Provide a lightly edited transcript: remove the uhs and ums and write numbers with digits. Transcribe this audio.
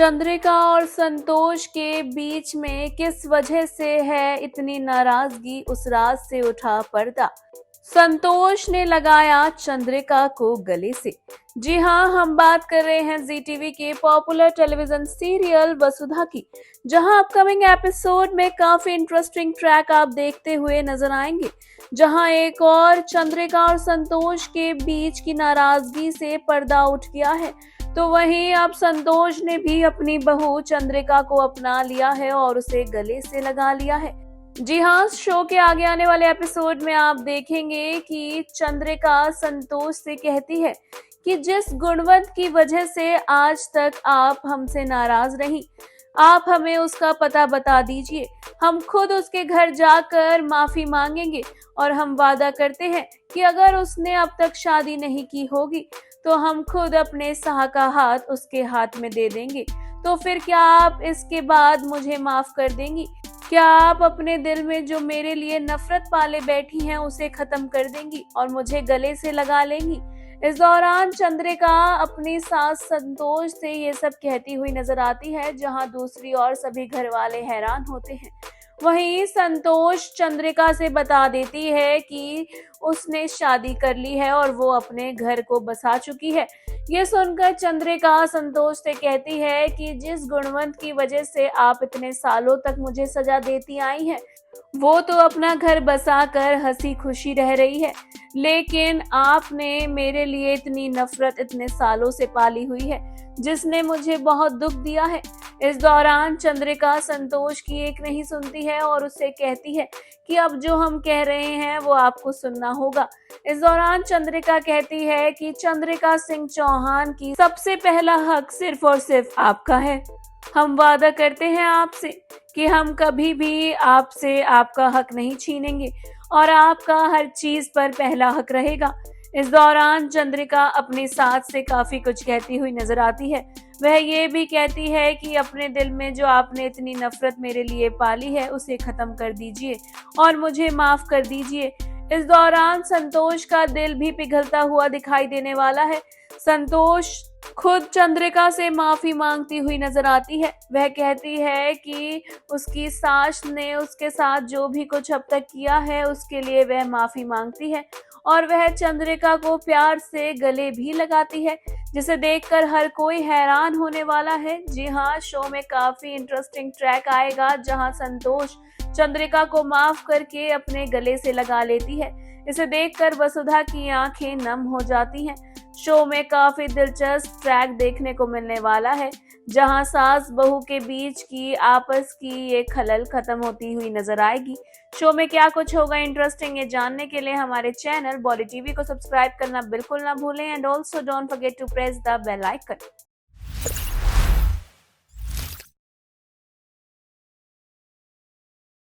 चंद्रिका और संतोष के बीच में किस वजह से है इतनी नाराजगी, उस राज से उठा पर्दा। संतोष ने लगाया चंद्रिका को गले से। जी हां, हम बात कर रहे हैं जी टीवी के पॉपुलर टेलीविजन सीरियल वसुधा की, जहां अपकमिंग एपिसोड में काफी इंटरेस्टिंग ट्रैक आप देखते हुए नजर आएंगे, जहां एक और चंद्रिका और संतोष के बीच की नाराजगी से पर्दा उठ गया है। तो वहीं अब संतोष ने भी अपनी बहू चंद्रिका को अपना लिया है और उसे गले से लगा लिया है। जी हाँ, शो के आगे आने वाले एपिसोड में आप देखेंगे कि चंद्रिका संतोष से कहती है कि जिस गुणवंत की वजह से आज तक आप हमसे नाराज रही, आप हमें उसका पता बता दीजिए। हम खुद उसके घर जाकर माफी मांगेंगे और हम वादा करते हैं कि अगर उसने अब तक शादी नहीं की होगी तो हम खुद अपने शाह का हाथ उसके हाथ में दे देंगे। तो फिर क्या आप इसके बाद मुझे माफ कर देंगी? क्या आप अपने दिल में जो मेरे लिए नफरत पाले बैठी हैं उसे खत्म कर देंगी और मुझे गले से लगा लेंगी? इस दौरान चंद्रिका अपनी सास संतोष से ये सब कहती हुई नजर आती है, जहां दूसरी ओर सभी घर वाले हैरान होते हैं। वहीं संतोष चंद्रिका से बता देती है कि उसने शादी कर ली है और वो अपने घर को बसा चुकी है। ये सुनकर चंद्रिका संतोष से कहती है कि जिस गुणवंत की वजह से आप इतने सालों तक मुझे सजा देती आई हैं, वो तो अपना घर बसा कर हंसी खुशी रह रही है, लेकिन आपने मेरे लिए इतनी नफरत इतने सालों से पाली हुई है, जिसने मुझे बहुत दुख दिया है। इस दौरान चंद्रिका संतोष की एक नहीं सुनती है और उससे कहती है कि अब जो हम कह रहे हैं वो आपको सुनना होगा। इस दौरान चंद्रिका कहती है कि चंद्रिका सिंह चौहान की सबसे पहला हक सिर्फ और सिर्फ आपका है। हम वादा करते हैं आपसे कि हम कभी भी आपसे आपका हक नहीं छीनेंगे और आपका हर चीज पर पहला हक रहेगा। इस दौरान चंद्रिका अपनी सास से काफी कुछ कहती हुई नजर आती है। वह ये भी कहती है कि अपने दिल में जो आपने इतनी नफरत मेरे लिए पाली है उसे खत्म कर दीजिए और मुझे माफ कर दीजिए। इस दौरान संतोष का दिल भी पिघलता हुआ दिखाई देने वाला है। संतोष खुद चंद्रिका से माफी मांगती हुई नजर आती है। वह कहती है कि उसकी सास ने उसके साथ जो भी कुछ अब तक किया है उसके लिए वह माफी मांगती है और वह चंद्रिका को प्यार से गले भी लगाती है, जिसे देखकर हर कोई हैरान होने वाला है। जी हाँ, शो में काफी इंटरेस्टिंग ट्रैक आएगा, जहां संतोष चंद्रिका को माफ करके अपने गले से लगा लेती है। इसे देखकर वसुधा की आंखें नम हो जाती हैं। शो में काफी दिलचस्प ट्रैक देखने को मिलने वाला है, जहां सास बहू के बीच की आपस की ये खलल खत्म होती हुई नजर आएगी। शो में क्या कुछ होगा इंटरेस्टिंग, ये जानने के लिए हमारे चैनल बॉली टीवी को सब्सक्राइब करना बिल्कुल ना भूलें and also don't forget to press the bell icon.